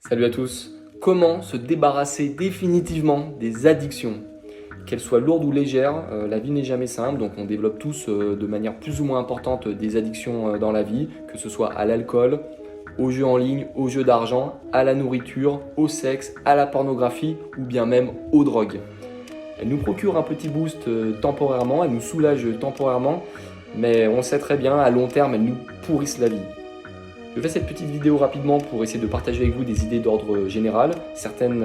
Salut à tous. Comment se débarrasser définitivement des addictions? Qu'elles soient lourdes ou légères, la vie n'est jamais simple, donc on développe tous de manière plus ou moins importante des addictions dans la vie, que ce soit à l'alcool, aux jeux en ligne, aux jeux d'argent, à la nourriture, au sexe, à la pornographie ou bien même aux drogues. Elles nous procurent un petit boost temporairement, elles nous soulagent temporairement, mais on sait très bien, à long terme, elles nous pourrissent la vie. Je fais cette petite vidéo rapidement pour essayer de partager avec vous des idées d'ordre général, certaines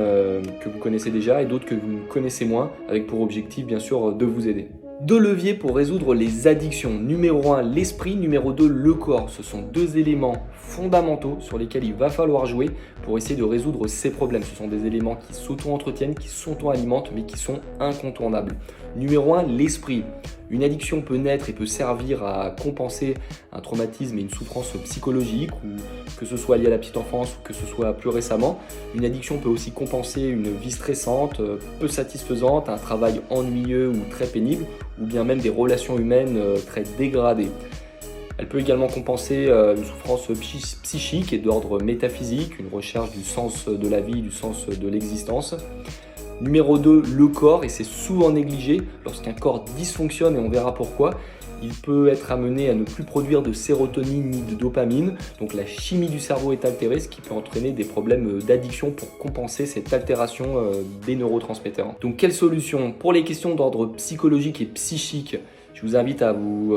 que vous connaissez déjà et d'autres que vous connaissez moins, avec pour objectif bien sûr de vous aider. Deux leviers pour résoudre les addictions. Numéro 1, l'esprit. Numéro 2, le corps. Ce sont deux éléments fondamentaux sur lesquels il va falloir jouer pour essayer de résoudre ces problèmes. Ce sont des éléments qui s'auto-entretiennent, qui s'auto-alimentent, mais qui sont incontournables. Numéro 1, l'esprit. Une addiction peut naître et peut servir à compenser un traumatisme et une souffrance psychologique, ou que ce soit lié à la petite enfance ou que ce soit plus récemment. Une addiction peut aussi compenser une vie stressante, peu satisfaisante, un travail ennuyeux ou très pénible, ou bien même des relations humaines très dégradées. Elle peut également compenser une souffrance psychique et d'ordre métaphysique, une recherche du sens de la vie, du sens de l'existence. Numéro 2, le corps, et c'est souvent négligé. Lorsqu'un corps dysfonctionne, et on verra pourquoi, il peut être amené à ne plus produire de sérotonine ni de dopamine. Donc la chimie du cerveau est altérée, ce qui peut entraîner des problèmes d'addiction pour compenser cette altération des neurotransmetteurs. Donc quelle solution? Pour les questions d'ordre psychologique et psychique, je vous invite à vous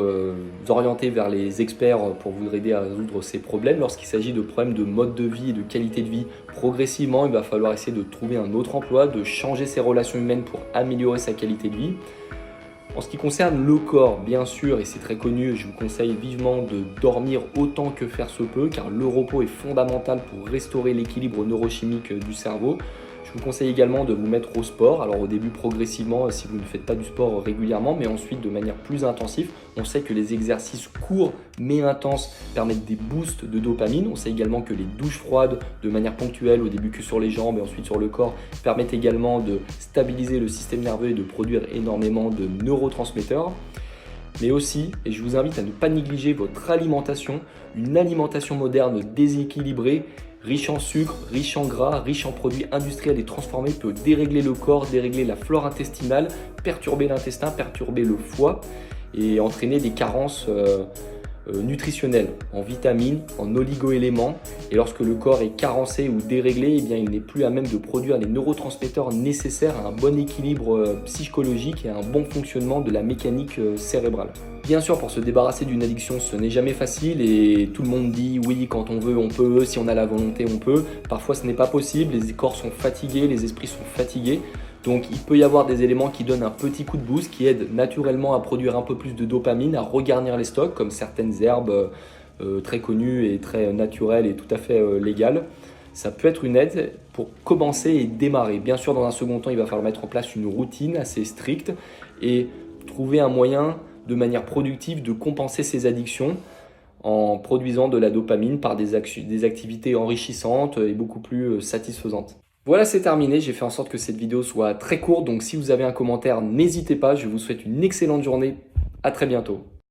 orienter vers les experts pour vous aider à résoudre ces problèmes. Lorsqu'il s'agit de problèmes de mode de vie et de qualité de vie, progressivement, il va falloir essayer de trouver un autre emploi, de changer ses relations humaines pour améliorer sa qualité de vie. En ce qui concerne le corps, bien sûr, et c'est très connu, je vous conseille vivement de dormir autant que faire se peut, car le repos est fondamental pour restaurer l'équilibre neurochimique du cerveau. Je vous conseille également de vous mettre au sport. Alors au début progressivement si vous ne faites pas du sport régulièrement, mais ensuite de manière plus intensive. On sait que les exercices courts mais intenses permettent des boosts de dopamine. On sait également que les douches froides de manière ponctuelle, au début que sur les jambes et ensuite sur le corps, permettent également de stabiliser le système nerveux et de produire énormément de neurotransmetteurs. Mais aussi, et je vous invite à ne pas négliger votre alimentation, une alimentation moderne déséquilibrée, riche en sucre, riche en gras, riche en produits industriels et transformés peut dérégler le corps, dérégler la flore intestinale, perturber l'intestin, perturber le foie et entraîner des carences nutritionnelles en vitamines, en oligo-éléments. Et lorsque le corps est carencé ou déréglé, eh bien, il n'est plus à même de produire les neurotransmetteurs nécessaires à un bon équilibre psychologique et à un bon fonctionnement de la mécanique cérébrale. Bien sûr, pour se débarrasser d'une addiction, ce n'est jamais facile et tout le monde dit oui, quand on veut, on peut, si on a la volonté, on peut. Parfois, ce n'est pas possible, les corps sont fatigués, les esprits sont fatigués. Donc, il peut y avoir des éléments qui donnent un petit coup de boost, qui aident naturellement à produire un peu plus de dopamine, à regarnir les stocks, comme certaines herbes très connues et très naturelles et tout à fait légales. Ça peut être une aide pour commencer et démarrer. Bien sûr, dans un second temps, il va falloir mettre en place une routine assez stricte et trouver un moyen de manière productive de compenser ces addictions en produisant de la dopamine par des activités enrichissantes et beaucoup plus satisfaisantes. Voilà, c'est terminé. J'ai fait en sorte que cette vidéo soit très courte. Donc si vous avez un commentaire, n'hésitez pas. Je vous souhaite une excellente journée. À très bientôt.